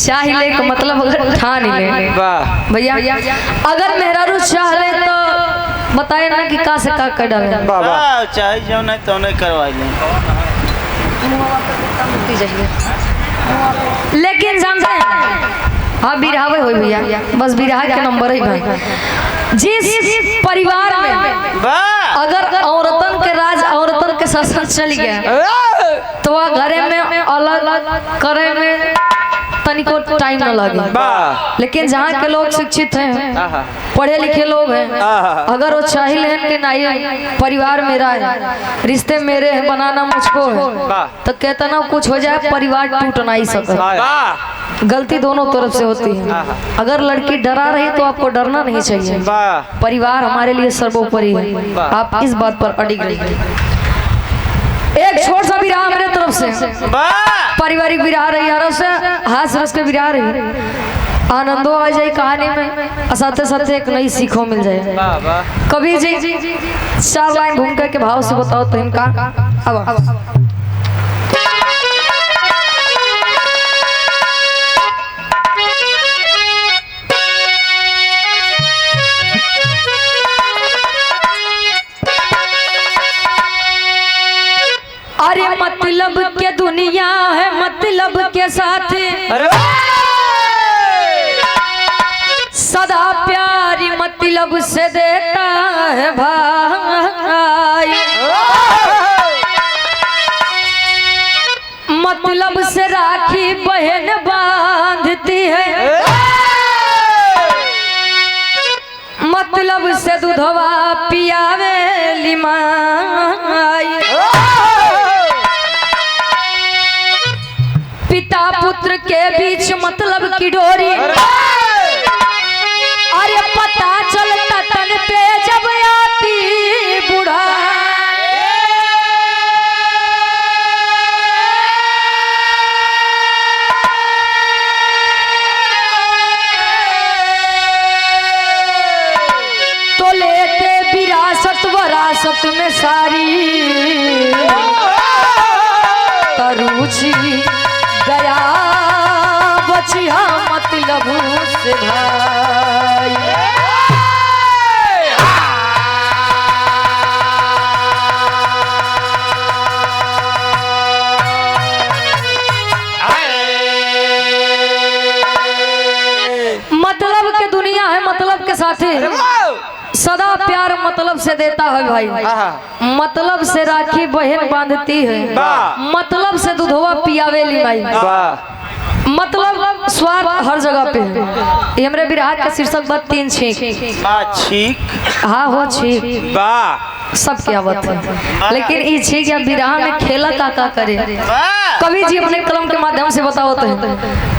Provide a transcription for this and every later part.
चाह ले का मतलब अगर ठान ले भैया अगर मेहरारू चाह ले तो बताए ना कि का से का कर डाले चाहे जो नहीं तो नहीं करवा ले। लेकिन जानते हैं हाँ बिरहावे हो भैया बस बिरहा के नंबर ही भाई जिस परिवार में अगर औरतन के राज औरतन के शासन चल गया तो वह घरे में अलग करे में तनिको टाइम न लगे। लेकिन जहाँ के लोग शिक्षित हैं पढ़े लिखे लोग हैं अगर वो चाहिए कि नहीं परिवार मेरा है रिश्ते मेरे हैं बनाना मुझको है तो कहता ना कुछ हो जाए परिवार टूट नहीं सकता। गलती दोनों तरफ से होती है। अगर लड़की डरा रही तो आपको डरना नहीं चाहिए। परिवार हमारे लिए सर्वोपरि है। आप इस बात पर अडिग रहिए। एक छोटा सा विराह मेरे तरफ से पारिवारिक विराह रही से हास रस के विराह रही आनंदो आ जाए कहानी में साथे साथे एक नई सीखो मिल जाए। कभी जी 4 लाइन घूम करके भाव से बताओ तो इनका अब अरे मतलब के दुनिया है मतलब के साथ सदा प्यारी मतलब से देता है भाई मतलब से राखी बहन बांधती है मतलब से दूधवा पियावे लिमाई पिता पुत्र के बीच मतलब की डोरी अरे पता चलता तन पे जब आती बूढ़ा तो लेते विरासत वरासत में सारी तरुची गया बचिया मतलब से भाई। मतलब के दुनिया है मतलब के साथ सदा प्यार मतलब से देता है भाई मतलब से राखी बहन बांधती है मतलब से दूधवा पियावे लिमाई मतलब स्वार्थ हर जगह पे है। ये हमरे विराह का शीर्षक बात 3 छींक हाँ हो छींक सब क्या बात है। लेकिन ये छींक या विराह में खेला का करे कवि जी अपने कलम के माध्यम से बताओ तो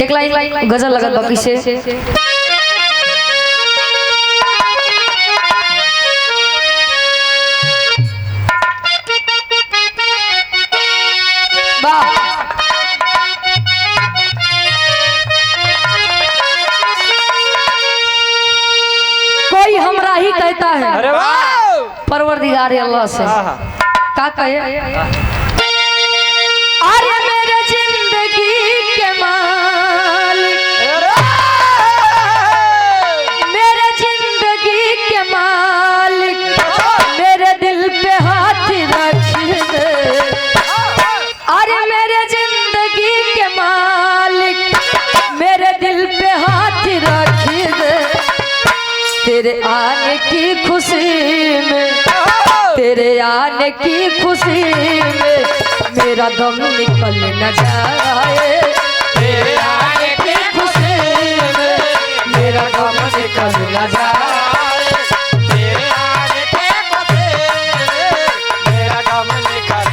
एक लाइन गजल लगत बाकी से कोई हमरा ही कहता है परवरदिगार अल्लाह से का कहे अरे मेरे जिंदगी के मालिक मेरे जिंदगी के मालिक मेरे दिल पे हाथ रख दे अरे मेरे जिंदगी के मालिक मेरे दिल पे हाथ रख दे तेरे आने की खुशी में तेरे आने की खुशी में मेरा दम निकल न जाए तेरे आने की खुशी में मेरा दम निकल न जाए तेरे आने की खुशी में मेरा दम निकल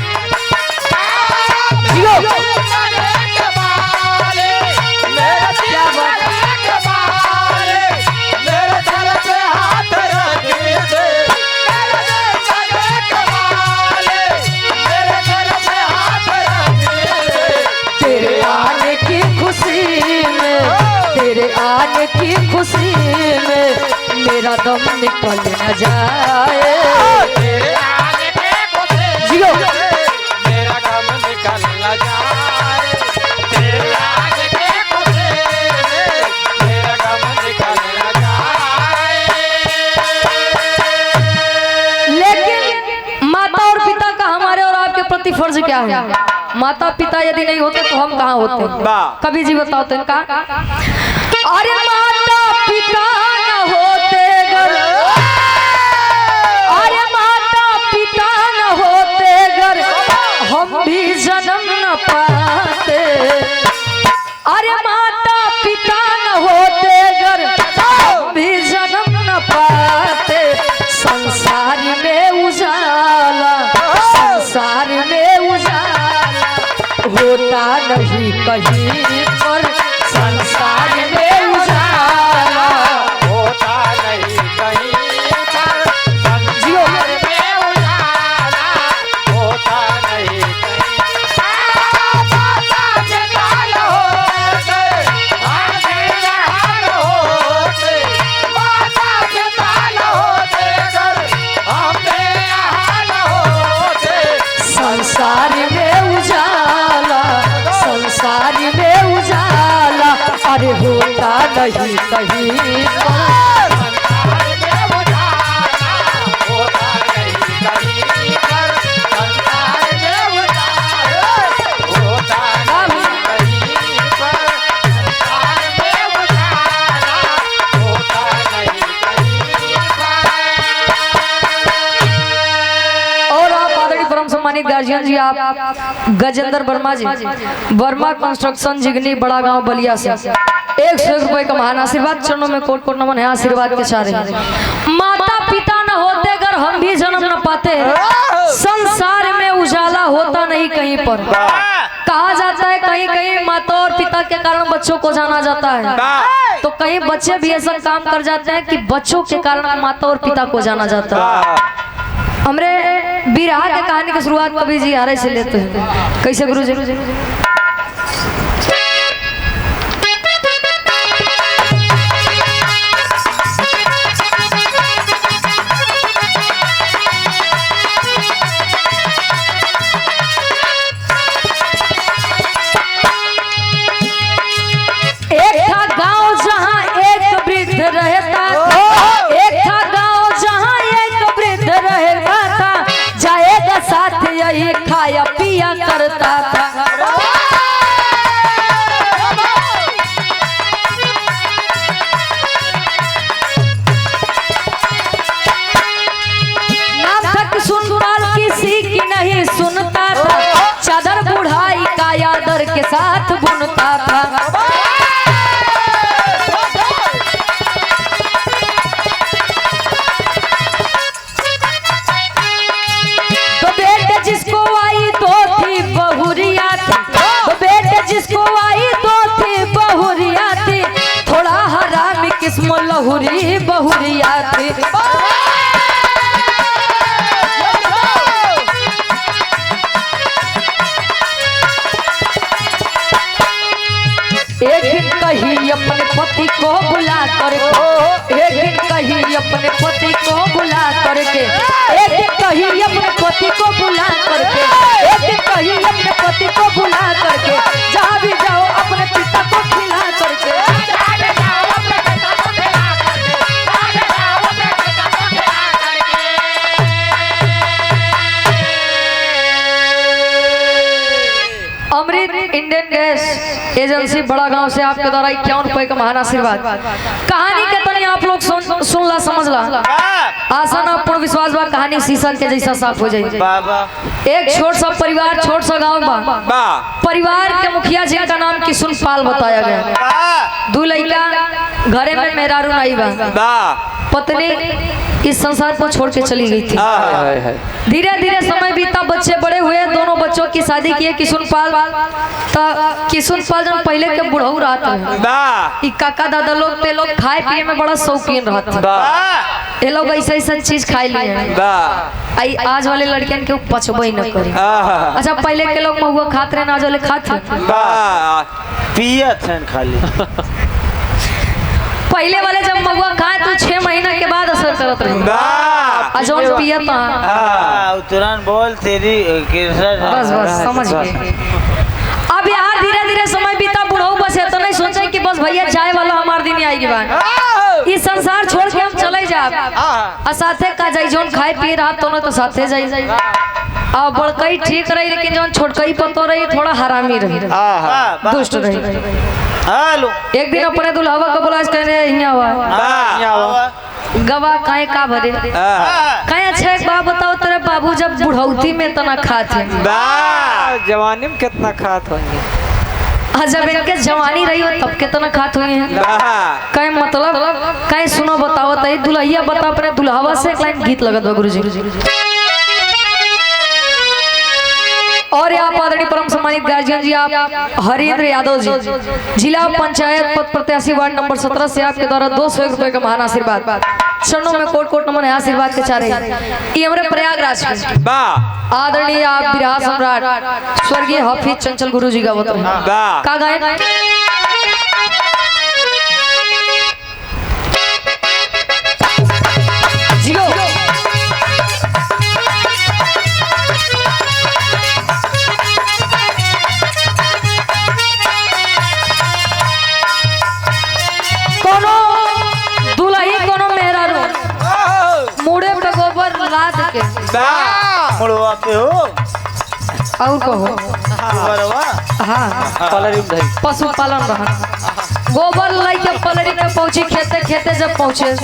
तेरे आने की खुशी में मेरा दम निकल न जाए तेरे आने की खुशी में मेरा दम निकल न जाए फर्ज क्या है? माता पिता यदि नहीं होते तो हम कहाँ होते? कवि जी बताओ तो इनका। अरे माता पिता न होते गर, अरे माता पिता न होते गर हम भी जन्म न पाते। अरे माता पिता न होते गर हम भी जन्म न पाते। संसार में उजाला, संसार में उजाला होता नहीं कहीं पर। संसार में उजाला होता नहीं कहीं पर। संसार में उजाला होता नहीं कहीं पर। माता पिता न होते हम भी जहान होते। माता पिता न होते अगर हम भी जहान होते। संसार में उजाला, संसार में उजाला अरे होता नहीं कहीं पर। संसार में उजाला होता नहीं कहीं पर। संसार में उजाला होता नहीं कहीं पर। संसार में उजाला होता नहीं कहीं पर। और आप आदरणीय परम सम्मानित गार्जियन जी, आप गजेंद्र वर्मा जी, वर्मा कंस्ट्रक्शन जिगनी बड़ा गांव बलिया से 100 रुपए का महान आशीर्वाद, चरणों में कोट कोट नमन है, आशीर्वाद के चारे। माता पिता न होते अगर हम भी जन्म न पाते। संसार में उजाला होता नहीं कहीं पर। कहा जाता है कहीं कहीं माता और पिता के कारण बच्चों को जाना जाता है, तो कहीं बच्चे भी ऐसा काम कर जाते हैं कि बच्चों के कारण माता और पिता को जाना जाता है। हमरे बिरहा के कहानी की शुरुआत कवि जी हारे से लेते हैं। कैसे गुरु जी? एक था गांव जहां एक वृद्ध रहता था। एक था गांव जहां एक वृद्ध रहता था। जाएगा साथ यही खाया पिया करता था। नाम तक सुनपाल किसी की नहीं सुनता था। चादर बुढ़ाई का यादर के साथ बुनता था। तो बेटे जिसको आई दो थी बहुरिया थी। तो बेटे जिसको आई दो थी बहुरिया थी। थोड़ा हरामी किस्म लहुरी बहुरिया थी। एक दिन कही अपने पति को बुला करके, एक दिन कही अपने पति को बुला करके, एक दिन कही अपने पति को बुला करके, एक दिन कही अपने पति को बुला करके, जहाँ भी जाओ अपने पिता को खिला करके। अमृत इंडियन गैस एजेंसी बड़ा गांव से आपके द्वारा 51 रुपए का महान आशीर्वाद। कहानी के तनी आप लोग सुन ला, समझ ला। आसान और पूर्ण विश्वास बा कहानी शीशा के जैसा साफ हो जाए। एक छोट सा परिवार, छोट सा गांव बा। परिवार के मुखिया जी का नाम किशुन पाल बताया गया। 2 लड़का घरे में मेहरारू नहीं बा। पत्नी इस संसार को छोड़ के चली गई थी। धीरे धीरे समय बीता, बच्चे बड़े हुए, दोनों बच्चों की शादी किए। किशुन पाल जन पहले के बुढ़ऊ रहते, काका दादा लोग ते लोग खाए पिए में बड़ा शौकीन रहते। ये लोग ऐसा ऐसा चीज खाए लिए आज वाले लड़कियन के पचबई न करे। अच्छा पहले के लोग महुआ खाते रहे, आज वाले खाते पियत हैं खाली। पहले वाले जब महुआ खाए तो 6 महीना के बाद असर करत रहे। जो पियत तुरंत बोल तेरी बस समझ गए। अब यार धीरे धीरे समय बीता, बुढ़ऊ बस तो नहीं सोचा कि बस भैया जाए वाला हमारे दिन आएगी बात। इस संसार छोड़ के हम चले जाए, साथे का जाई जोन खाए पी रहा तो साथे जाई। अब बड़कई ठीक रही लेकिन जौन छोटकई पतो रही थोड़ा हरामी रही दुष्ट रही। हेलो एक दिन अपने दुल्हावा का बुलास कहने यहाँ हुआ गवा काहे का भरे काहे अच्छा एक बात बताओ तेरे बाबू जब बुढ़ौती में तना खाते जवानी में कितना खात होंगे जब इनके जवानी रही हो तब कितना खात हुए हैं कहीं मतलब कहीं सुनो बताओ तई दुल्हिया बता अपने दुल्हावा से एक लाइन गीत लगत बा गुरुजी। और आप आदरणीय परम सम्मानित गार्जियन जी आप हरिंद्र यादव जी जिला पंचायत पद प्रत्याशी वार्ड नंबर 17 से आपके द्वारा 201 रुपए का महान आशीर्वाद चरणों में कोट कोट नमन आशीर्वाद के चारे ये हमारे प्रयागराज में आदरणीय आप बिरहा सम्राट स्वर्गीय हाफिज चंचल गुरु जी का वो का गाए जियो कोनो दुल्ही कोनो मेहरारू मुड़े पे गोबर लाद के मुड़वा पे हो और कहो हाँ पशुपालन रहा गोबर लाई के पलड़ी में पहुंची खेते खेते जब पहुंचे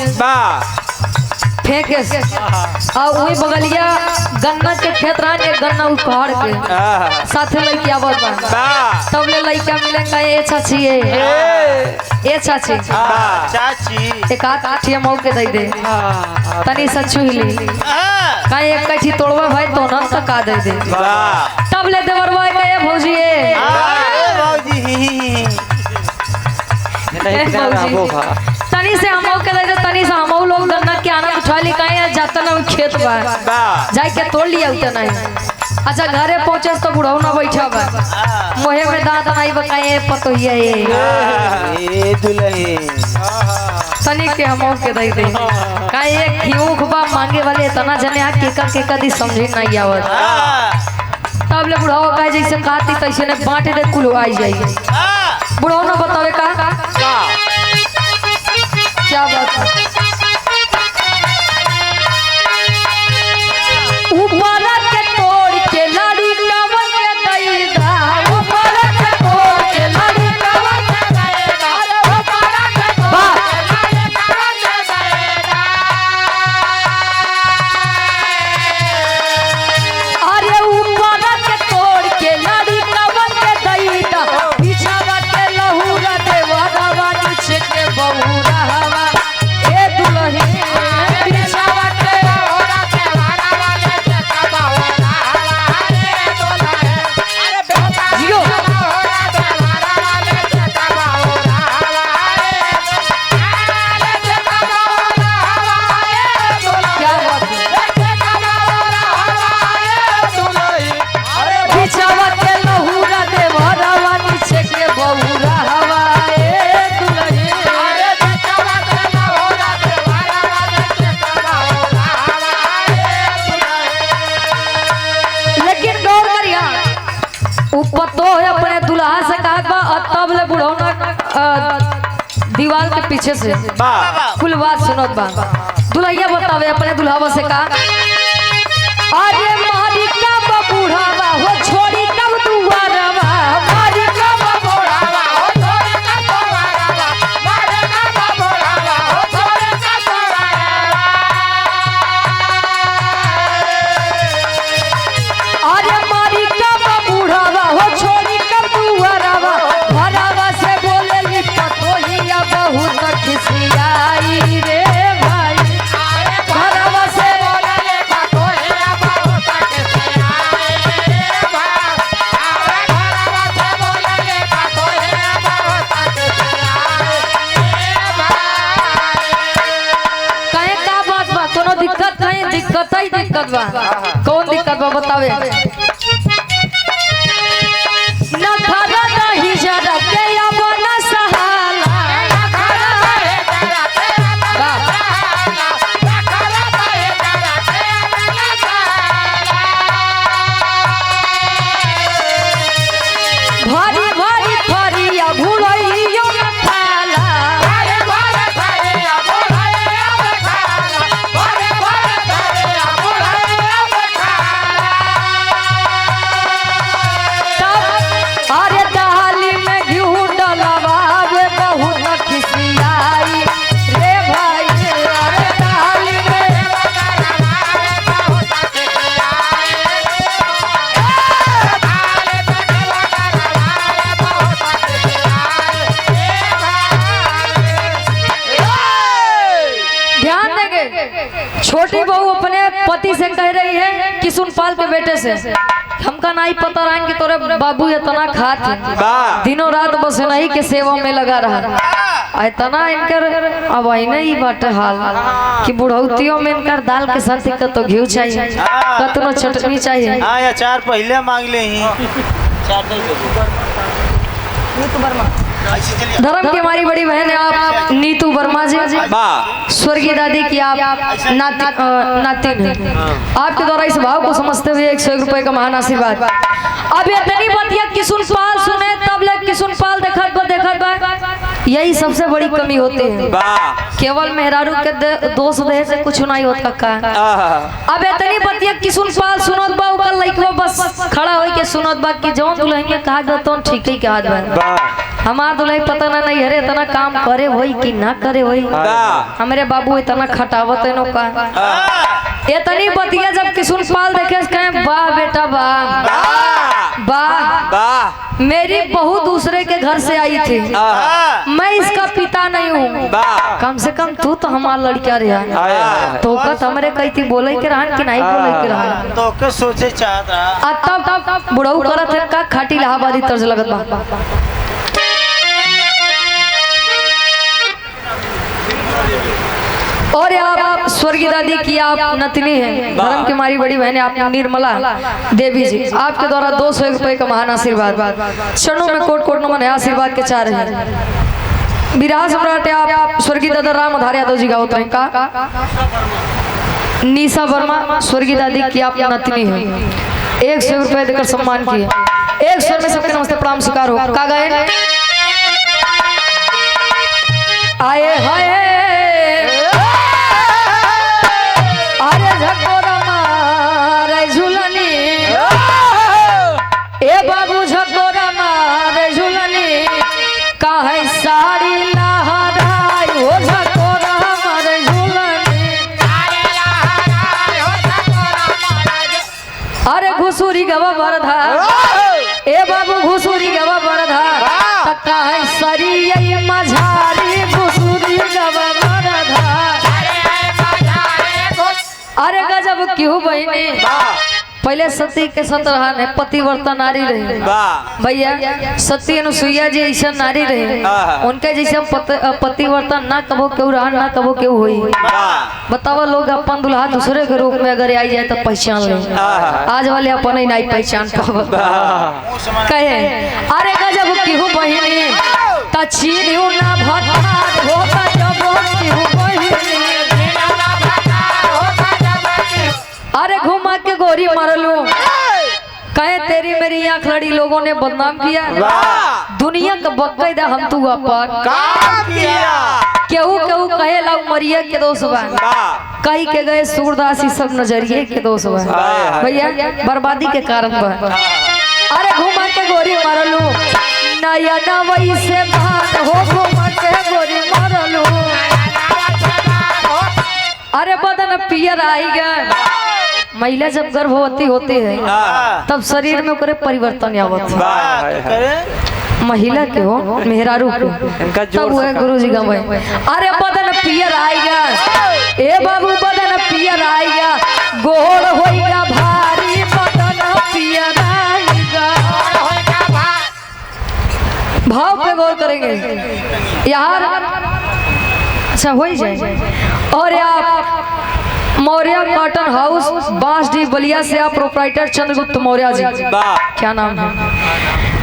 फेंके से और वही बगलिया गन्ना के खेत रहा एक गन्ना उखाड़ के साथे लइके आवत बा तब ले लइका मिलेगा ये चाची ये चाची चाची एक आठ मऊ के दे दे तनी सच्चू हिली कहीं एक कठी तोड़वा भाई तो न तका दे दे तब ले देवरवा के ये भौजी तनी से हमो के दे तनी से हमो लोग गन्ना के आनंद उठा ली कहीं जाता ना खेत बा जाई के तोड़ लिया उतना नहीं। अच्छा घरे पहुंचे तो बुढ़ऊ ना बैठा बा मोहे में दांत नहीं बकाए पतोहिया ये दुल्हे तनी के हमो के दे दे काहे एक खियूख बा मांगे वाले इतना जने आ केका दी समझी नहीं आवत तब ले बुढ़ऊ कहे जैसे खाती तैसे ने बांट दे कुल आई जाई बुढ़ऊ ना बतावे का क्या बात है ऊपर के तोड़ के लाड़ी कावन के दैदा ऊपर के तोड़ के लाड़ी कावन के दैदा ऊपर के तोड़ के लाड़ी कावन के दैदा अरे ऊपर के तोड़ के लाड़ी कावन के दैदा बिछावा के लहूरा देवरवा नीचे के बहुरा हवा ए दुल्हन बिछावा के लहूरा देवरवा नीचे के बहुरा हवा ए दुल्हन जियो लहूरा देवरवा नीचे के बहुरा हवा क्या बात है बिछावा के लहूरा देवरवा नीचे के बहुरा हवा ए दुल्हन लेकिन गौर करिया ऊपर तो है अपने दुल्हा से कहा बा और तब ले बुढ़ौना दीवार के पीछे से कुल बात सुनत बा दुल्हिया बतावे अपने दुल्हावा से कहा अरे मारी कब बूढ़ावा हो छोड़ी कब दुआरवा मारी कब बूढ़ावा हो छोड़ी कब दुआरवा मारी कब बूढ़ावा हो छोड़ी कब दुआरवा अरे मारी कब बूढ़ावा हो छोड़ी कब दुआरवा भरावा से बोले ली पतोहिया बहुत खिसियाई रे भाई भरावा से बोले ली पतोहिया बहुत खिसियाई रे भाई भरावा से बोले ली पतोहिया बहुत खिसियाई रे भाई कहे का बात बा कोनो दिक्कत नहीं दिक्कत ही दिक्कत बा कौन दिक्कत बा बतावे ना खरा नहीं जरा के अब ना सहाला ना खरा नहीं जरा के अब ना सहाला ना खरा नहीं जरा के अब ना सहाला भारी भारी फरिया भुलइयो न खाला भारी भारी फरिया भुलइयो न खाला भारी भारी फरिया भुलइयो न खाला छोटी बहू अपने पति से कह रही है किशुनपाल के बेटे से, हमका नहीं पता रहा कि तोरे बाबू इतना खात है, दिनों रात बस नहीं के सेवा में लगा रहा, इतना इनकर अब नहीं बाटे हाल कि बुढ़ौतियों में इनकर दाल के साथ तो घी चाहिए, कतनो चटनी चाहिए। हाँ या चार पहले मांग ले ही धर्म की हमारी बड़ी बहन है आप नीतू वर्मा जी, स्वर्गीय दादी की आप नातिन है। आपके द्वारा इस भाव को समझते हुए 101 रुपए का महान आशीर्वाद। अब इतनी बतिया किशुनपाल सुने तब ले किशुनपाल देखत बा, यही सबसे बड़ी कमी होती है, केवल मेहरारू के दोष दे से कुछ नहीं होता का। अब इतनी बतिया किशुनपाल सुनत बा, ओकर लइकवा बस खड़ा होई के सुनत बा कि जौन दुल्हन के कहा जातो ठीक ही कहा बा, हमार दुल्हन पता ना नहीं हरे इतना काम करे होई कि ना करे होई, हमारे बाबू इतना खटावत है नो का। इतनी बतिया जब किशुनपाल देखे कहे वाह बेटा वाह, मेरी बहू दूसरे के घर से आई थी, मैं इसका पिता नहीं हूँ, कम से कम तू तो हमारा लड़किया रहा, तो कत हमरे कही थी बोले के रहन कि नहीं बोले के रहन, तो के सोचे चाहता तब बुढ़ऊ करत है का खाटी इलाहाबादी तर्ज लगत बा। और आप स्वर्गीय दादी की आप नतनी हैं, धर्म की हमारी बड़ी बहन आप निर्मला देवी जी, आपके द्वारा 201 रुपए का महान आशीर्वाद, चरणों में कोट कोट नमन है, आशीर्वाद के चार हैं। विराज सम्राट आप स्वर्गीय दादा राम आधार यादव जी का होता है का निशा वर्मा, स्वर्गीय दादी की आप नतनी है, 100 रुपए देकर सम्मान किए। 100 में सबके नमस्ते प्रणाम स्वीकार हो। का गए आए हाय अरे झकोरा मारे झुलनी, ए बाबू झकोरा मारे झुलनी, काहे साड़ी लहराई हो झकोरा मारे झुलनी, अरे घुसुरी गवा बरधा, ए बाबू घुसुरी गवा बरधा, काहे सरी मझारी घुसुरी गवा बरधा, अरे गजब क्यों बहनी, पहले सती के सत रहा है, पतिव्रता नारी रही भैया, सती अनुसुईया जी ऐसा नारी रही, उनके जैसे पतिव्रता ना कबो क्यों रहा ना कबो क्यों हुई। बताओ लोग अपन दुल्हा दूसरे के रूप में अगर आई जाए तो पहचान ले, आज वाले अपन ही नहीं पहचान कहे अरे गजब क्यों बहनी, तछीनियो ना भटा होता जब क्यों बहनी, अरे घुमा के गोरी मरलू, कहे तेरी मेरी आंख लड़ी, लोगों ने बदनाम किया, दुनिया का बकायदा हम तू अपन केहू केहू कहे लाऊ मरिया के दोस्त बा, कही के गए सूरदासी सब नजरिए के दोस्त बा भैया, बर्बादी के कारण बा। अरे घुमा के गोरी मरलू, नया नवई से बात हो, घुमा के गोरी मरलू, अरे बदन पियर आई गए, महिला जब गर्भवती होती है तब शरीर में करे परिवर्तन आवत है, महिला के हो मेहरारू के तब वो गुरु जी गए, अरे बदन पियर आएगा, ए बाबू बदन पियर आएगा, गोड़ होएगा भारी, बदन पियर आएगा, भाव पे गौर करेंगे यार, अच्छा हो ही जाए। और आप मौर्य कॉटन हाउस बांसडी बलिया से आप प्रोप्राइटर चंद्रगुप्त मौर्य जी, क्या नाम है,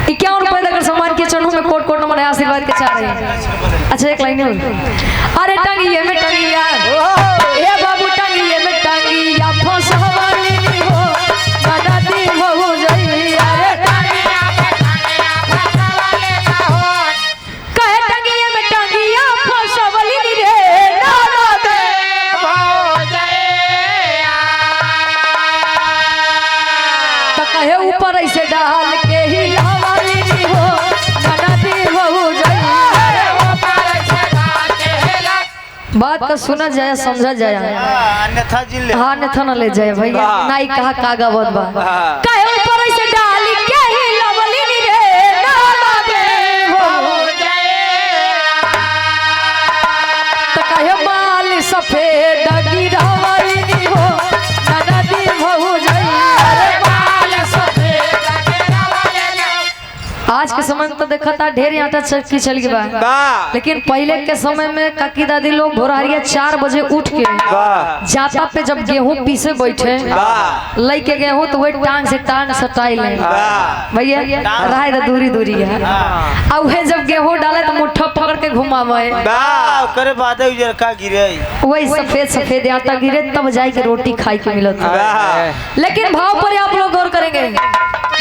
51 रुपए देकर सम्मान के चरणों में कोट कोट नमन है, आशीर्वाद के चाह रहे हैं। अच्छा एक लाइन अरे टंगिए में टंगिया, ए बाबू टंगिए में टंगिया, फसवाली हो बदाती हो जाई, अरे टंगिया में टंगिया फसवाली हो, कहे टंगिए में टंगिया फसवाली रे नाना दे हो जाए, तो कहे ऊपर ऐसे डाल के ही हवाली हो बदाती हो जाई, बात का सुना जाए समझा जाए, अन्यथा जिल ले, हाँ अन्यथा न ले जाए भैया, नाई कहा कागा बद बा, कहे ऊपर ऐसे डाल के ही लवली रे नाना दे हो जाए, तो कहे बाल सफेद गिरवली समय में तो देखा था ढेर आटा की चल गई बा, लेकिन पहले के समय में काकी दादी लोग भोरहरिया 4 बजे उठ के जाता पे जब गेहूं पीसे बैठे लई के गेहूं तो वही टांग से टांग सटाई ले भैया रहा तो दूरी दूरी है। अब वह जब गेहूं डाले तो मुट्ठा पकड़ के घुमावे करे बाद उजरका गिरे वही सफेद सफेद आटा गिरे तब जाए के रोटी खाई के मिलत। लेकिन भाव पर आप लोग गौर करेंगे,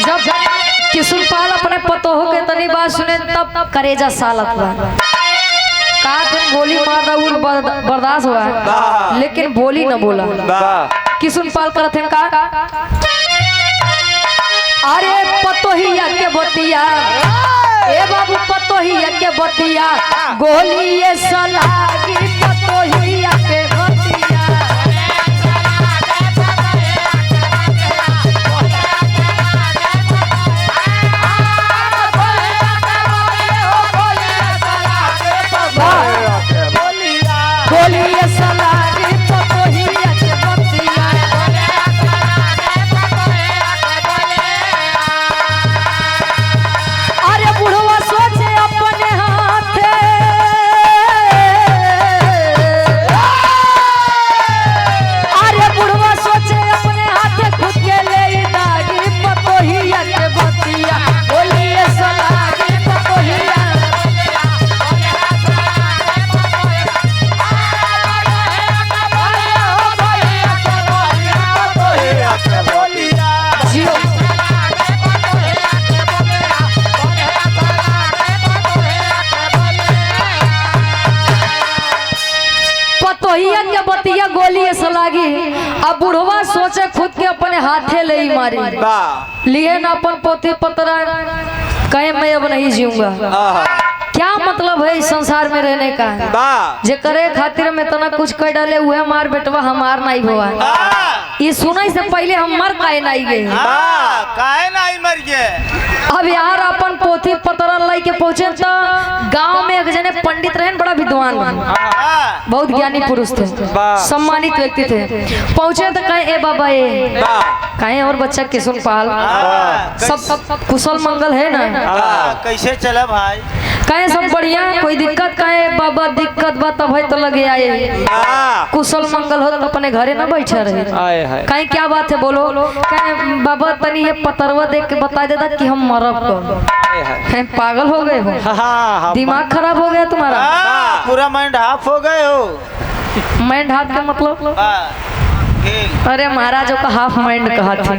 जब किशुनपाल अपने पतोह के तनी बात सुने तब करेजा सालत बा का गोली मार रहा बर्दाश्त हुआ है, लेकिन बोली न बोला। किशुनपाल करत हैं का अरे पतोहिया के बतिया ए बाबू पतोहिया के बतिया गोली ये सलागी पतोहिया के बतिया गोली ये सलागी पतोहिया के बतिया। अरे बुढ़वा सोचे अपने हाथे अरे बुढ़वा सोचे अपने हाथे खुद के ले दागी पतोहिया के बतिया गोली ये सलागी पतोहिया। पतोहिया के बतिया गोली ऐसा लागी। अब बुढ़वा सोचे खुद के अपने हाथे ले ही मारी लिए ना अपन पोती पतरा कहे मैं अब नहीं जीऊंगा। क्या मतलब है इस संसार में रहने का, जे करे खातिर में तना कुछ कर डाले हुए हमार बेटवा हमार नहीं हुआ। ये सुनाई से पहले हम मर काहे नहीं गए, काहे नहीं मर गए। अब यार अपन पोथी पतरा लाई के पहुंचे तो गांव में एक जने पंडित रहे, बड़ा विद्वान बहुत ज्ञानी पुरुष थे, सम्मानित व्यक्ति थे। पहुंचे तो कहे ए बाबा ए कहे और बच्चा किशुनपाल सब कुशल मंगल है ना, कैसे चला भाई, कहे सब बढ़िया, कोई दिक्कत कहे बाबा दिक्कत बा तब है तो लगे आए, कुशल मंगल हो तो अपने घरे ना बैठे रहे। कहीं क्या बात है बोलो, कहे बाबा तनी ये पतरवा देख के बता देता कि हम मरब कब। पागल हो गए हो, दिमाग खराब हो गया तुम्हारा, पूरा माइंड हाफ हो गए हो। माइंड हाफ का मतलब अरे महाराजों का हाफ माइंड कहा था।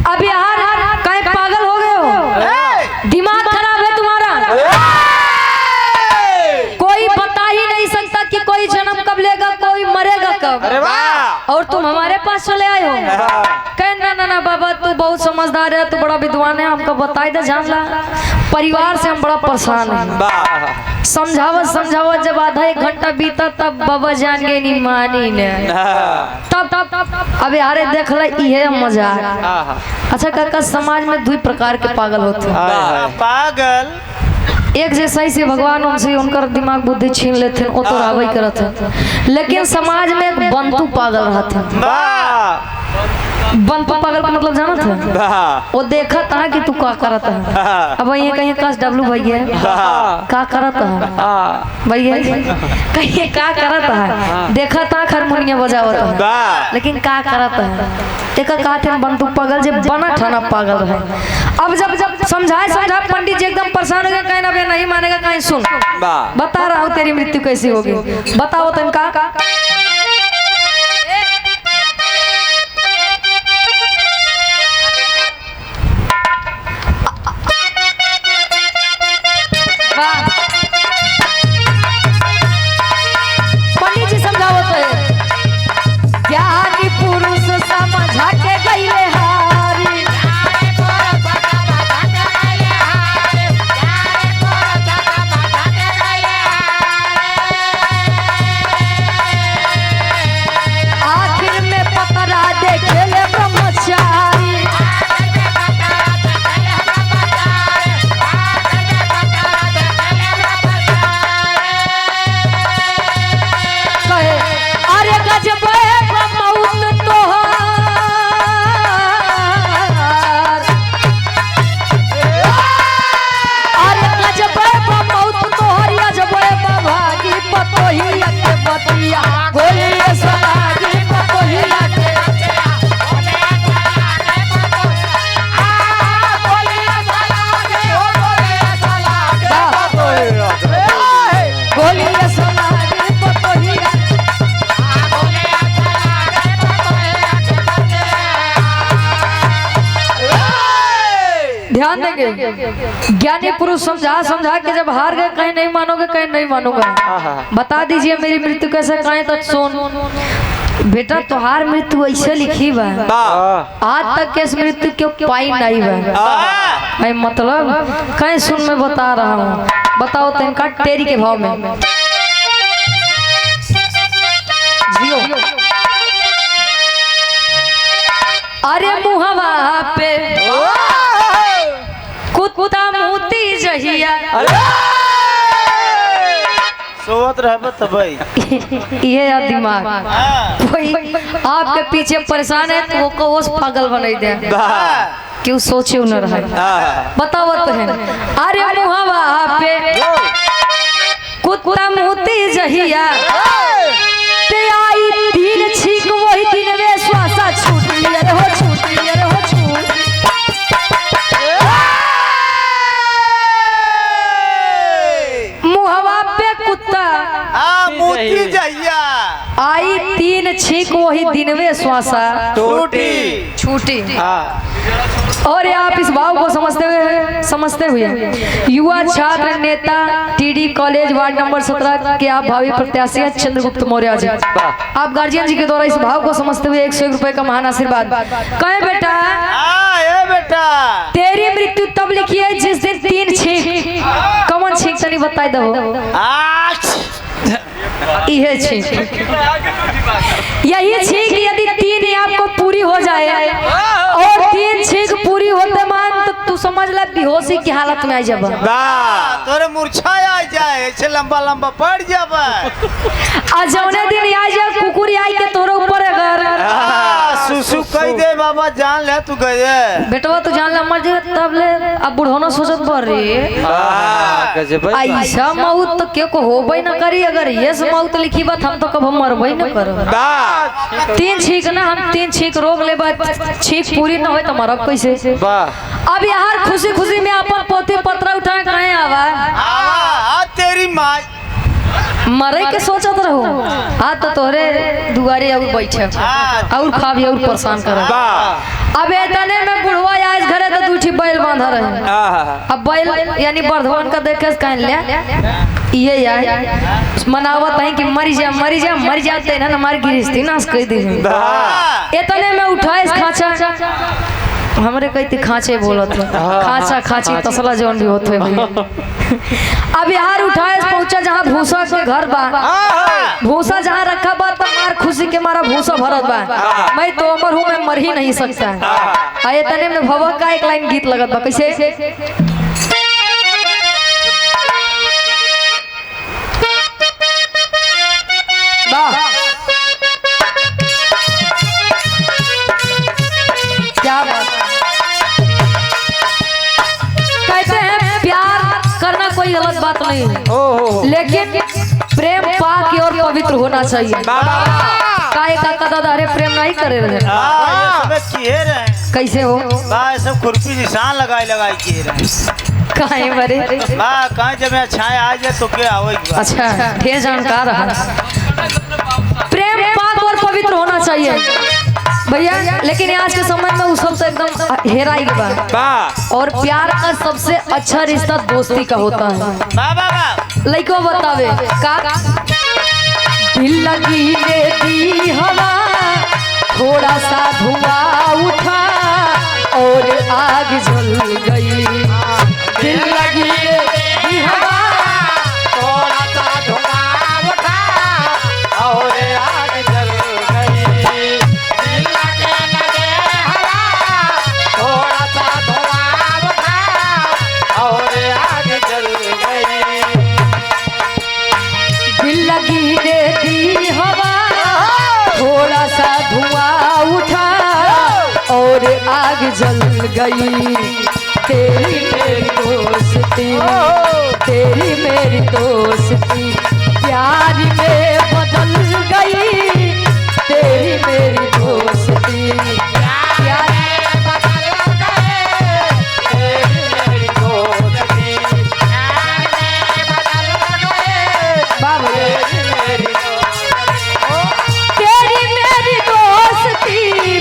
अब यार कहीं पागल हो गए हो, दिमाग खराब है तुम्हारा। कोई बता ही नहीं सकता कि कोई जन्म कब लेगा, कोई मरेगा कब, और तुम हमारे पास चले आए हो। कह ना ना ना बाबा तू बहुत समझदार है, तू बड़ा विद्वान है, हमको बताई दे जान ला। परिवार से हम बड़ा परेशान हैं, समझावत समझावत जब आधा 1 घंटा बीता तब बाबा जान गए नहीं मानी ने तब अब यारे देख ले ये मजा। अच्छा काका समाज में 2 प्रकार के पागल होते हैं। पागल एक जैसा ही से भगवान उनसे उनका दिमाग बुद्धि छीन लेते हैं, वो तो रावई करते हैं। लेकिन समाज में एक बंतु पागल रहते हैं। बंतु पागल का मतलब जाना था, वो देखा था कि तू क्या करता है। अब ये कहीं काश डब्लू भैया क्या करता है, भैया कहीं क्या करता है, देखा था हारमोनियम बजावता है, लेकिन क्या करता है एक कहते बंतु पागल जे बना ठाना पागल है। अब जब जब समझाए पंडित जी एकदम परेशान हो गए, कहीं ना नहीं मानेगा, कहीं सुन बता रहा हूँ तेरी मृत्यु कैसी होगी, बताओ तनका। पंडित जी समझाओ तो ज्ञानी पुरुष समझा के गईले हारी, आखिर में पतरा देखेले ब्रह्मचारी। ज्ञानी पुरुष समझा समझा के जब हार गए, कहीं नहीं मानोगे कहीं नहीं मानूंगा, बता दीजिए मेरी मृत्यु कैसे, कहीं तक सुन बेटा तोहार मृत्यु ऐसे लिखी बा, आज तक के मृत्यु क्यों पाई नहीं बा, मतलब कहीं सुन मैं बता रहा हूँ, बताओ तो इनका टेरी के भाव में जियो। अरे मुहवा पे कुत्ता मोती जहिया, सोवत रहबे त भाई ये यार दिमाग कोई आपके पीछे परेशान है तो वो को उस पागल बना दे, क्यों सोचे न रहा, बताओ तो है। अरे मुहवा पे कुत्ता मोती जहिया, ते आई दिन छीक वही दिन में श्वासा छूट लिया रे हो, छूट लिया रे हो, छूट मुहवा पे कुत्ता मोती जहिया, आई तीन छीक वही दिन में श्वासा टूटी छूटी। और आप इस भाव को समझते हुए युवा छात्र नेता टीडी कॉलेज वार्ड नंबर 17 के आप भावी प्रत्याशी हैं चंद्रगुप्त मौर्य जी, आप गार्जियन जी के द्वारा इस भाव को समझते हुए 101 रुपए का महान आशीर्वाद। कहे बेटा, ए बेटा तेरी मृत्यु तब लिखी है जिस दिन तीन छींक, कौन छींक तनी बताई दो, यही छींक, यही छींक यदि तीन आपको पूरी हो जाए और तीन छींक पूरी होते मान तो तू समझ ले बेहोशी की हालत में आ जाब, तोरे मूर्छा आ जाए, ऐसे लंबा लंबा पड़ जाबे, आ जौने दिन आ जाए कुकुर आई के तोरे ऊपर अगर सुसु कह दे बाबा जान ले तू गए बेटवा तू जान ले मर जे तब ले, अब बुढ़ोना सोचत पर रे ऐसा मौत तो के को होबे न करी, अगर ये मौत लिखी बात हम तो कब मरबे न करब, तीन छींक ना हम तीन छींक रोक ले बात छींक पूरी न होए तो मरब कैसे। अब यार खुशी खुशी में अपन पोती पत्रा उठा कहे आवा तेरी माँ मरे के सोचत रहो, आ तो तोरे दुआरे और बैठे और खाबी और परेशान कर, अब इतने में बुढ़वा आज घरे तो दूठी बैल बांधा रहे, अब बैल यानी बर्धमान का देखे कह ले ये यार मनावत है कि मर जा मर जा मर जाते ना हमारी गिरस्ती नाश कर दी, इतने में उठाए खाचा, हमरे कहती खांचे बोलत है, खांचा खांची तसला जौन भी होते भैया। अब यार उठाए पहुंचा जहाँ भूसा के घर बा, भूसा जहाँ रखा बा तो मार खुशी के मारा भूसा भरत बा, मैं तो अमर हूँ मैं मर ही नहीं सकता, आये तने में भवा का एक लाइन गीत लगत बा कैसे, क्या बात, कहते हैं प्यार करना कोई गलत बात नहीं है, लेकिन प्रेम पाक और पवित्र होना चाहिए। काहे का दादा अरे प्रेम नहीं करे रहे, कैसे हो सब खुरपी निशान लगाई लगाई किए रहे, काहे बरे कहाँ जब छाए आ जाए तो क्या हो, अच्छा ये जानकार है, प्रेम पाक और पवित्र होना चाहिए भैया, लेकिन आज के समय में उस सब से एकदम हेराई बा, और प्यार का सबसे अच्छा रिश्ता दोस्ती का होता है। लइको बतावे का दिल लगी ने दी हवा, थोड़ा सा धुआं उठा और आग जल गई, दिल लगी ने दी हवा, थोड़ा सा धुआं उठा और आग जल गई, दिल लगे लगे हवा, थोड़ा सा धुआं उठा और आग जल गई, दिल लगी ने दी हवा, थोड़ा सा धुआं उठा और आग जल गई, तेरी मेरी दोस्ती, तेरी मेरी दोस्ती प्यार में बदल गई, तेरी मेरी दोस्ती प्यार में बदल गई, तेरी मेरी दोस्ती प्यार में बदल गई, बाबा तेरी मेरी तेरी मेरी दोस्ती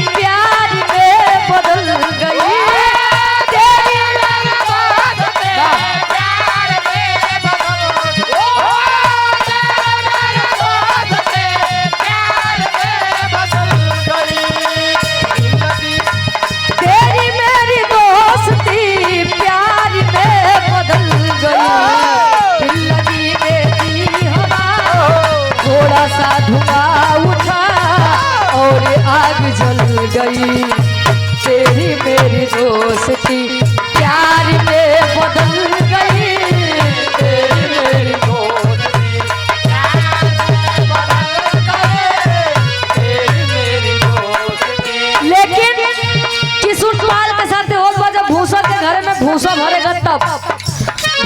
प्यार में बदल गई, तेरी मेरी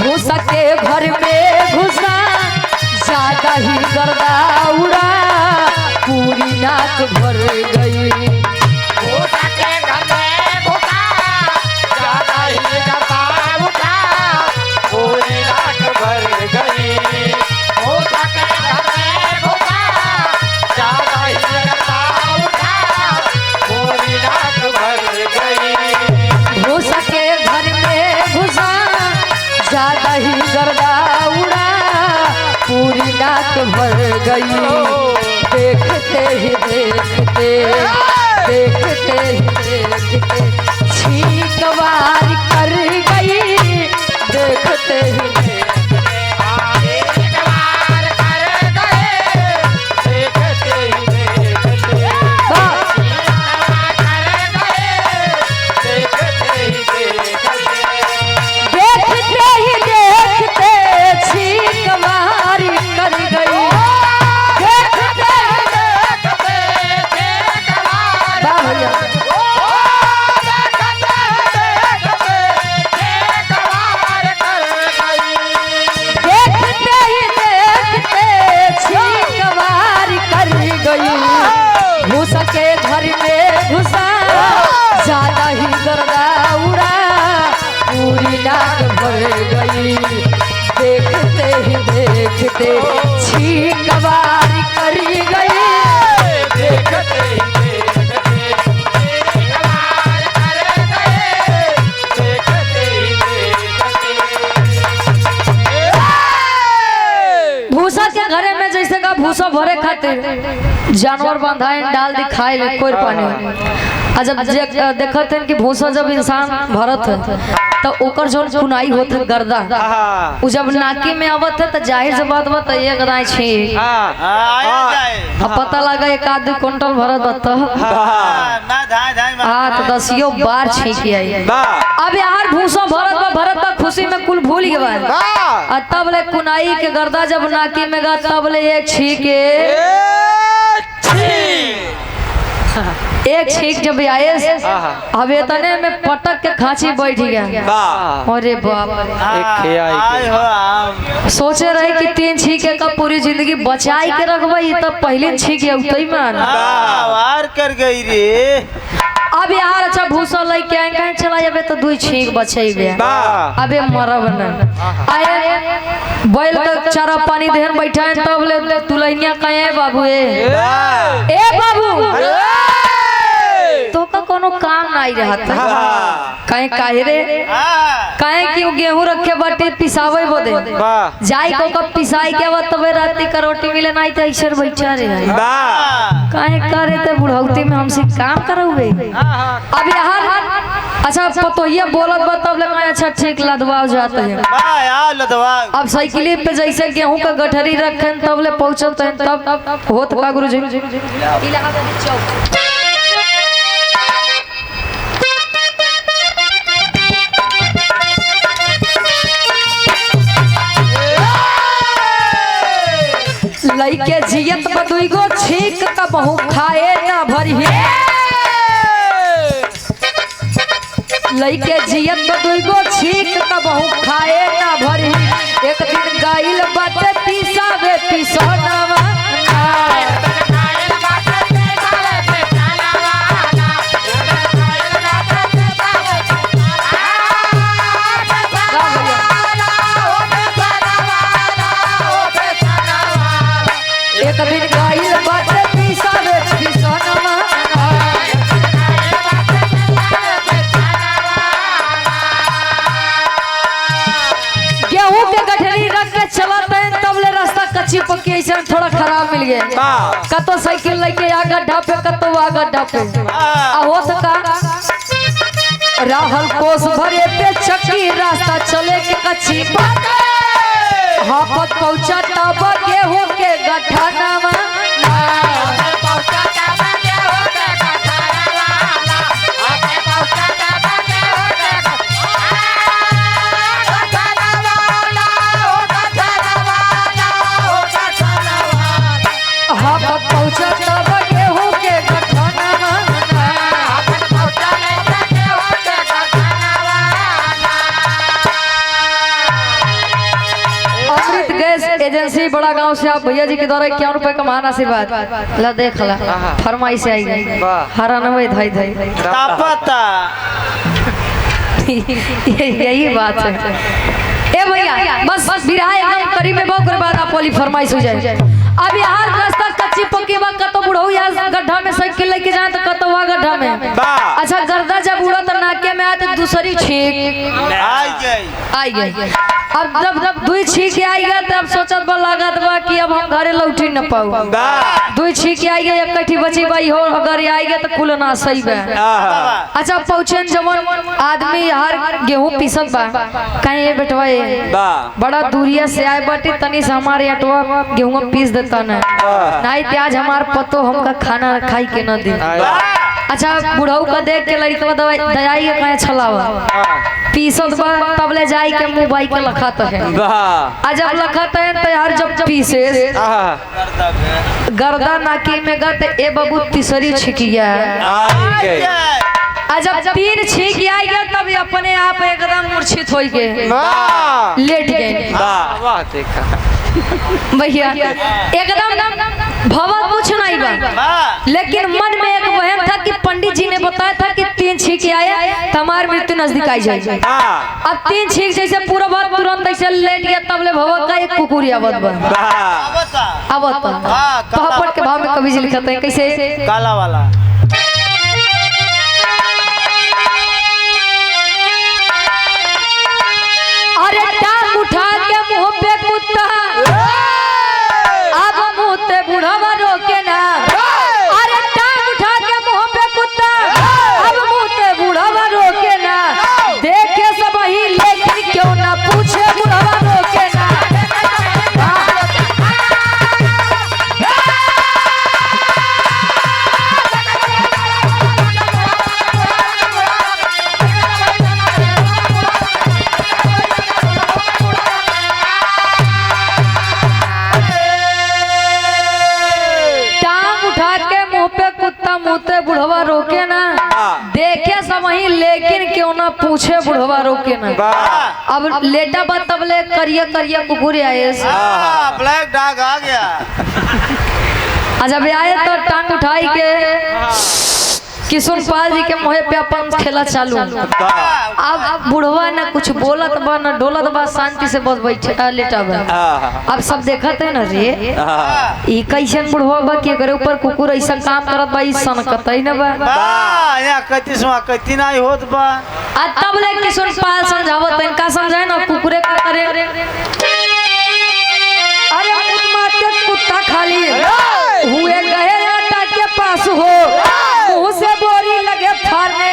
भूसा के घर में घुसा ज्यादा ही गर्दा उड़ा पूरी नाक भर गई। भूसा के घर में घुसा ज्यादा ही गर्दा उड़ा पूरी नाक भर गई। देखते ही देखते देखते ही देखते छींक वार कर गई। देखते ही भूसा के घर में घुसा ज्यादा ही गर्दा उड़ा पूरी नाक भर गई। देखते ही देखते छींक वार कर गई। देखते ही भूसा के घरे में जैसे का भूसा भरे खातिर जानवर बंधाए डाल दिखाए ले कोई पानी। आ जब देखते हैं कि भूसा जब इंसान भरत है तो ओकर जो कुनाई होत है गर्दा उ जब नाकी में आवत है तो जाहिर से बात बता ये गदाई छी अब पता लगा एक आध क्विंटल भरत बता ना धाय धाय हां तो 10 बार छींकी आई। अब यार भूसा भरत खुशी में कुल भूल गया। और तब ले कुनाई के गर्दा जब नाकी में गा तब ले एक छीके एक छीक जब आए अब इतने में पटक के खांची बैठ गया। अरे बाप सोचे रहे कि 3 छीके का पूरी जिंदगी बचाई के रखबई तो पहले छीक उतई में वार कर गई रे। अब यार अच्छा भूसा लेके आए कहीं चला जाबे तो 2 छीक बचेबे। अबे मरब न आए बैल का चारा पानी देहन बैठा है तब ले तुलैया कहे बाबू ए बाबू तो का कोनो काम नहीं रहता कहीं काहे रे कहे कि गेहूं रखे बाटे पिसावे बोदे जाई को कब पिसाई के बाद तबे राती का रोटी मिले नहीं तो ऐसे बैठा रे काहे करे ते बुढ़ौती में हमसे काम करौबे। अब यार अच्छा पतोहिया बोलत बताब ले अच्छा ठीक लदवा जाते हैं अब साइकिल पे जैसे गेहूं का गठरी रखन तब ले पहुंचत हैं तब होत का गुरुजी लइके जियत बदुईगो छीक का बहु खाए ना भरी लइके जियत बदुईगो छीक का बहु खाए ना भरी। एक दिन गाइल बाटे पिसावे पिसोनावा एक दिन गाइल बाटे पिसावे पिसोनावा गेहूं के गठरी रख के चलत है तब ले रास्ता कच्ची पक्की ऐसे थोड़ा खराब मिल गया कतो साइकिल लेके आ गड्ढा पे कतो आ गड्ढा पे आ होत का राहल कोस भरे पे चक्की रास्ता चले के कच्ची हाफत पहुंचा तब गेहूं के गठनावा हाफत पहुंचा तब गेहूं के गठनावा एजेंसी बड़ा गांव से आप भैया जी के द्वारा 51 रुपए का महान आशीर्वाद ला देख ला फरमाइश आई गई वाह। हरा नवे धाई धाई पता यही बात है। ए भैया बस बिरहा एकदम करीब में बहुत करे बाद आप वाली फरमाइश हो जाए। अब यार रास्ता कच्ची पक्की बा कतो बुढ़ऊ यार गड्ढा में साइकिल लेके जाए तो कतो वा गड्ढा में। अच्छा गर्दा जब उड़ा तो नाके में आए तो दूसरी छींक आई गई। अब जब दुई छींक आई गया तब सोचत बा लागत बा कि अब हम घरे लौटी न पाऊ। दुई छींक आई गई एक कठी बची बाई हो अगर आई गया तो कुल ना सही बा। अच्छा पहुंचन जवन आदमी हर गेहूं पीसत बा कहीं ये बेटवा बड़ा दूरिया से आए बाटी तनी से हमारे अटवा गेहूं पीस देता न नहीं प्याज हमार पतो हमका खाना खाई के न दे। अच्छा बुढ़ऊ का देख के लड़का दवाई दयाई के कहे छलावा पीसत बा तब ले जाई के मुंह बाई के लखत है। आ जब लखत है तो यार जब पीसे गर्दा नाकी में गत ए बाबू तीसरी छिकिया जब तीन छींक आई गया तब अपने आप एकदम मूर्छित हो गए लेट गए। भैया एकदम भवा कुछ नहीं बा लेकिन मन में एक वहम था कि पंडित जी ने बताया था कि तीन छींक आए तो हमारी मृत्यु नजदीक आई जाए। अब तीन छींक जैसे पूरा बात तुरंत ऐसे लेट गया तब ले भवा का एक कुकुरी आवत बा आवत पहाड़ के भाव में कवि जी लिखते हैं कैसे काला वाला अरे टांग उठा के मुंह पे कुत्ता अब मुंह ते बुढ़ावा रोके ना। अरे टांग उठा के मुंह पे कुत्ता अब मुंह ते बुढ़ावा रोके ना। देखे सब ही लेकिन क्यों ना पूछे बुढ़ावा रोके ना। मुँहते बुढ़वा रोके ना देखे सब वही लेकिन क्यों ना पूछे बुढ़वा रोके ना। अब लेटा बा तब ले करिया करिया कुकुर आए ब्लैक डॉग आ गया। जब आए तो टांग उठाई के किशोर पाल जी के मोहे पे अपन खेला चालू। अब बुढ़वा ना कुछ बोलत बा ना डोलत बा शांति से बस बैठे लेटा बा। अब सब देखते है ना रे ई कैसन बुढ़वा बा के करे ऊपर कुकुर ऐसा काम करत बा ई सनकत है ना बा यहाँ कतिसवा कति नहीं होत बा। तब ले किशोर पाल समझावत है का समझाए ना कुकुरे का करे अरे माते कुत्ता खाली हुए गए आटा के पास हो मुंह से बोरी लगे फाड़ने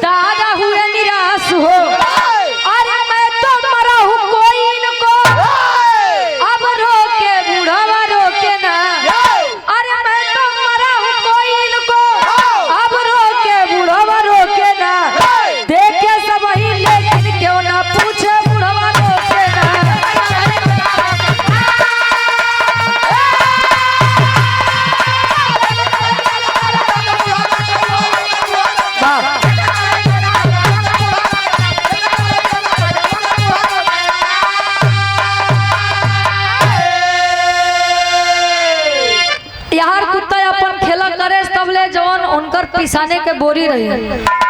दादा हुए निराश हो। अरे मैं तो मरा हूँ कोई इनको अब रोके बुढ़ावा रोके ना। अरे मैं तो मरा हूँ कोई इनको अब रोके बुढ़ावा रोके ना। देखे सब ही लेकिन क्यों ना पूछे बुढ़ावा रोके ना। उनकर पिसाने के बोरी रही।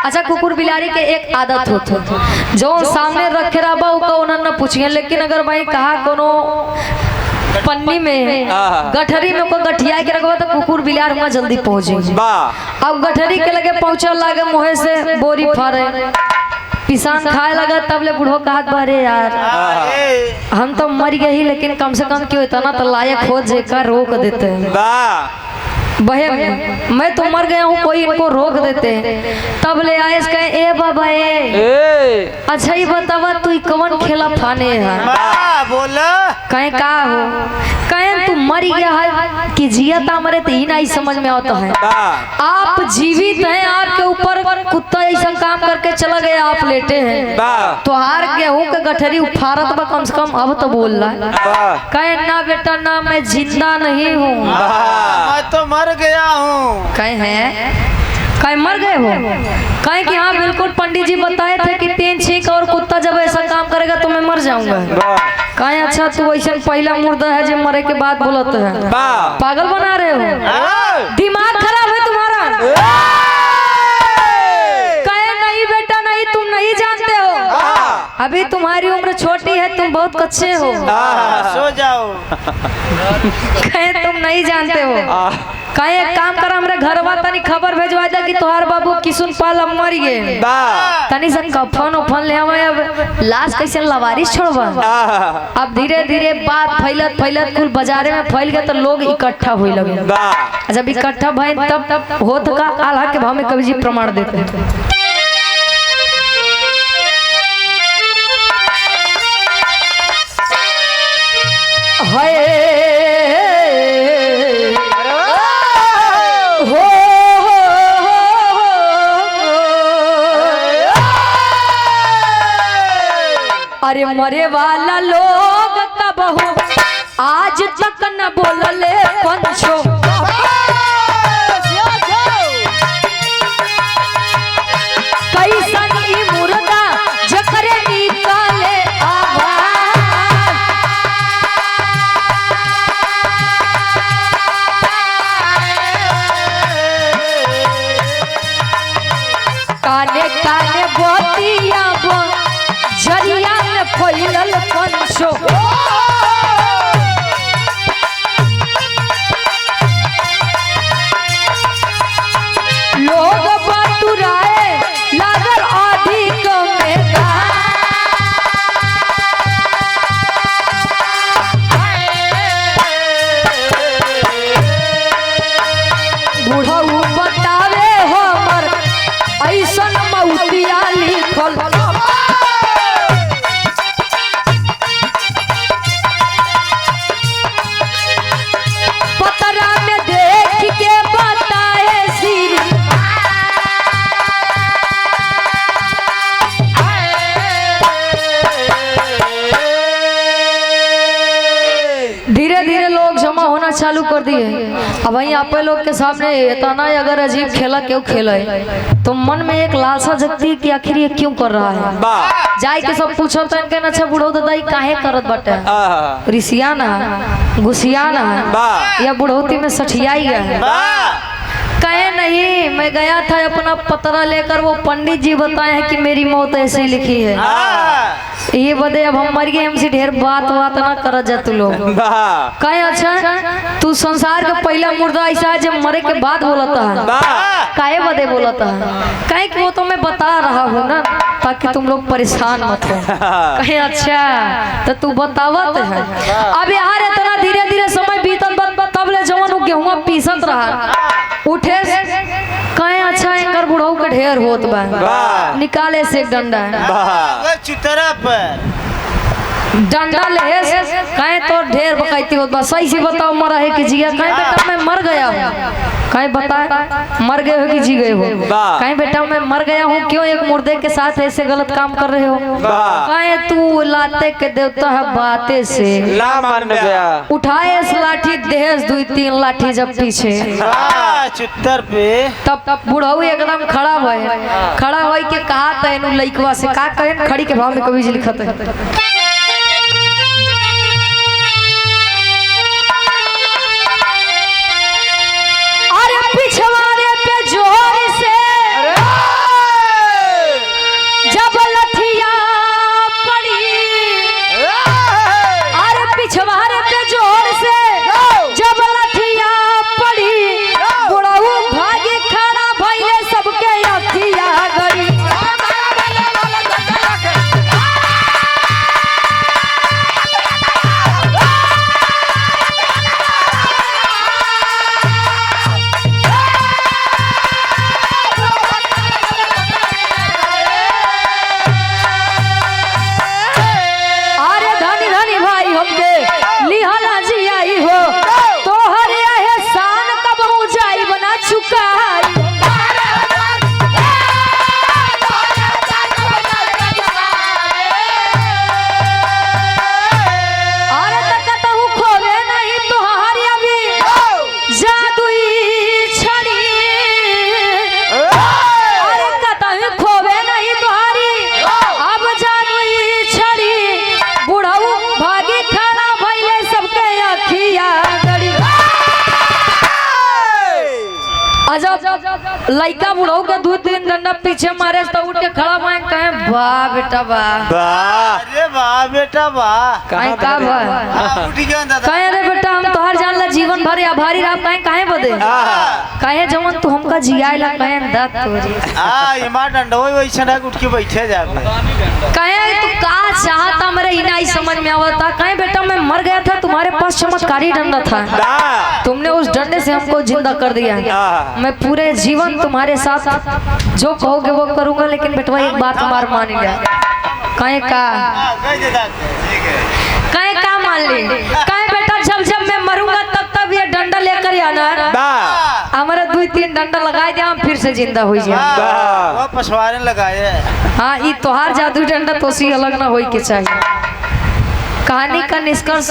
अच्छा कुकुर बिलारी के एक आदत होती जो सामने रखे रहा उन्होंने पूछिए लेकिन अगर भाई कहा कोनो पन्नी में गठरी में को गठिया के रखवा तो कुकुर बिलार वहाँ जल्दी पहुंचे। अब गठरी के लगे पहुंचे लगे मुहे से बोरी फाड़े पिसान खाए लगा तब ले बुढ़ो कहा बारे यार हम तो मर गए ही लेकिन कम से कम क्यों इतना तो लायक हो जेका रोक देते हैं बहन मैं तो मर गया हूँ कोई इनको रोक देते हैं। तब ले आए कहे ए बाबा अच्छा ही बतावा तू कौन खेला फाने है बोला कहे का हो कहे तू मर गया है कि जिया था मरे तो ही नहीं समझ में आता है। आप जीवित हैं आपके ऊपर कुत्ता ऐसा काम करके चला गया आप लेटे हैं तो हार गेहूं के गठरी उफारत बा कम से कम अब तो बोल रहा है। कहे ना बेटा ना मैं जिंदा नहीं हूँ मैं तो मर गया हूँ। कहे हैं कहे मर गए हो कहे कि हाँ बिल्कुल पंडित जी बताए थे कि 3 छींक और कुत्ता जब ऐसा काम करेगा तो मैं मर जाऊंगा। कहीं अच्छा तू ऐसा पहला मुर्दा है जो मरे के बाद बोलत है। पागल बना रहे हो, दिमाग खराब है तुम्हारा। कहे नहीं बेटा नहीं, तुम नहीं जानते हो, अभी तुम्हारी उम्र छोटी है, तुम बहुत कच्चे हो। सो जाओ। कहे तुम नहीं जानते हो। कहे एक काम कर, हमरे घरवा तनी खबर भेजवा दे कि तोहार बाबू किशुन पाल मर गए, तनी से कफन उफन ले आवे। अब लाश कैसे लवारिस छोड़वा। अब धीरे धीरे बात फैलत फैलत कुल बाजारे में फैल गए तो लोग इकट्ठा होए लगे। जब इकट्ठा भए तब होत का आल्हा के भाव में कवि जी प्रमाण देते हैं। अरे मरे वाला लोग तब हो आज तक न बोलले पंचो। कैसन ई मुर्दा जकरे निकाले आवाज। काने काने बोतिया जरिया में फैलल पंचो। लोग बटुराए लागल अधिक में बुढ़ऊ बतावे हमर ऐसन मौतिया लिखल। पतरा में देख के बताए सिर धीरे धीरे लोग जमा होना चालू कर दिए। अब वहीं आप लोग के सामने इतना अगर अजीब खेला क्यों खेला है तो मन में एक लालसा जगती है कि आखिर ये क्यों कर रहा है। जाए के सब पूछो तो इनके अच्छा बुढ़ो दादा काहे करत बटे, रिसियाना गुसियाना या बुढ़ौती में सठियाई है। कहे नहीं, मैं गया था अपना पतरा लेकर, वो पंडित जी बताए हैं कि मेरी मौत ऐसे ही लिखी है। ये बदे अब हम मर गए, हमसे ढेर बात ना कर जा तू लोग। कहे अच्छा तू संसार का पहला मुर्दा ऐसा है जब मरे के बाद बोलता है, काहे बदे बोलता है? कहे कि वो तो मैं बता रहा हूँ ना ताकि तुम लोग परेशान मत हो। कहे अच्छा तो तू बतावत है। अब यार इतना धीरे धीरे समय बीतल तब ले जवान गेहूं पीसत रहा उठे। कहे अच्छा एकर बुढ़ऊ के ढेर होत बा, निकाले से एक डंडा चुतरा पर डंडा ले। कहे तो ढेर बकैती होत बा, सही से बताओ मरा है कि जिया? कहे बेटा मैं मर गया हूँ। कहे बता मर गए हो कि जी गए हो? कहे बेटा मैं मर गया हूँ। क्यों एक मुर्दे के साथ ऐसे गलत काम कर रहे हो? कहे तू लाते के देवता है बातें से ला मान गया। उठाए इस लाठी देहस दुई तीन लाठी जब पीछे चुत्तर पे तब बुढ़ऊ एकदम खड़ा हुए। खड़ा हो के कहा तेनू लइकवा से का कहे खड़ी के भाव में कवि जी लिखत है। पिछवाड़े पे जोर से जब लठिया पड़ी, अरे पिछवाड़े पे जोर से जब लठिया पड़ी, बुढ़ऊ भागी खड़ा भइले सबके अखिया गई। भागी जब लड़का बुढ़ऊ के 2-3 डंडा पीछे मारे तो उठ के खड़ा मैं कहे वाह बेटा वाह। अरे वाह बेटा वाह। कहे का वाह उठी गया दादा। कहे अरे बेटा हम तोहार जान ला जीवन भर आभारी रह कहे काहे बदे कहे जवन तू हमका जियाला कहे दत तोरी इमा डंडो वैसे ना उठ के बैठे जाबे। कहे तू का चाहता मेरे ही नहीं समझ में आवता। कहे बेटा मैं मर गया था तुम्हारे पास चमत्कारी डंडा था तुमने उस डंडे से हमको जिंदा कर दिया। मैं पूरे जीवन तुम्हारे साथ जो कहोगे वो करूंगा लेकिन बेटवा एक बात हमार मान लिया। कहे का मान ली कहे बेटा जब जब मैं मरूंगा तब तब ये डंडा लेकर आना हमारा 2-3 डंडा लगा दिया हम फिर से जिंदा हो जाए। वो पछवाड़े लगाए। हाँ ये तोहार जादू डंडा तो सी अलग ना होई के चाहिए। कहानी का निष्कर्ष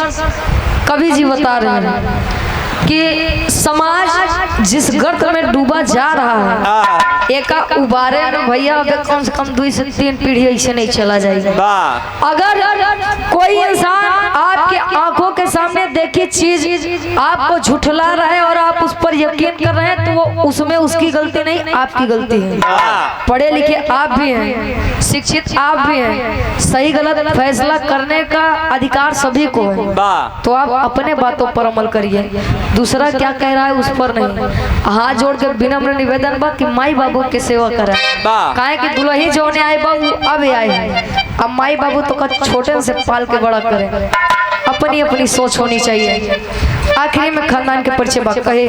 कवि जी बता रहे हैं कि समाज जिस गर्त में डूबा जा रहा है एक उबारे भैया कम से कम 2 से 3 पीढ़ी ऐसे नहीं चला जाएगा। अगर कोई इंसान आपके आंखों के सामने देखी चीज आपको झुठला रहा है और आप उस पर यकीन कर रहे हैं तो वो उसमें उसकी गलती नहीं आपकी गलती है। पढ़े लिखे आप भी हैं शिक्षित आप भी हैं सही गलत फैसला करने का अधिकार सभी को है। तो आप अपने बातों पर अमल करिए दूसरा क्या कह रहा है उस पर नहीं। हाथ जोड़ के विनम्र निवेदन बा कि माई बाबू की सेवा करें काहे कि दुल्ही जो ने आए बाबू अब आए हैं अब माई बाबू तो का छोटे से पाल के बड़ा करें। अपनी अपनी सोच होनी चाहिए। आखिरी में खानदान के परिचय बात कहे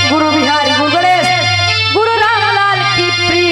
गुरु बिहारी गुरु गणेश गुरु रामलाल की प्रिय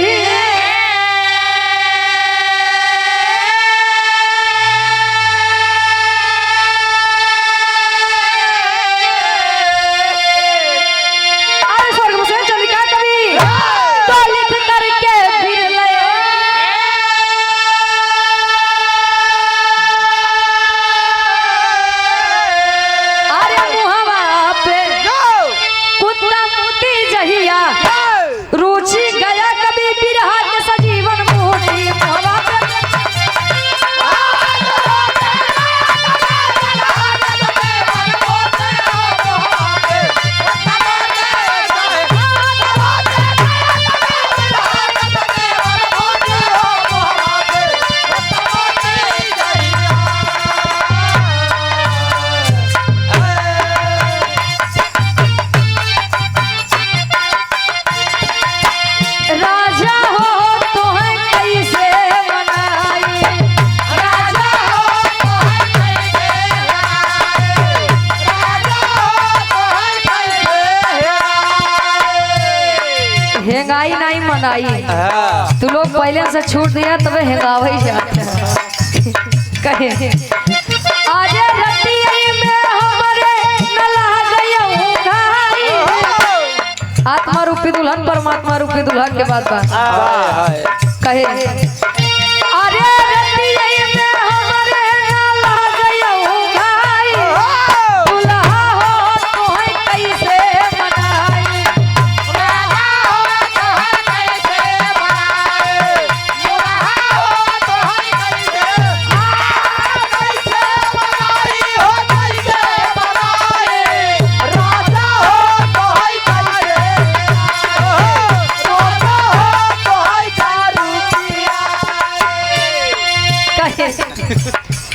हेंगाई नहीं मनाई तू लोग पहले से छूट दिया तब हेंगावे जाते हैं कहे आज रतिया में हमरे नला गयो घाई आत्मा रूपी दुल्हन परमात्मा रूपी दुल्हन के बाद कहे अरे रतिया में हमरे नला गयो घाई दुल्हा हो तोहे कैसे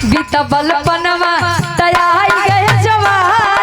बीता बल पनवा तैयार गए जवान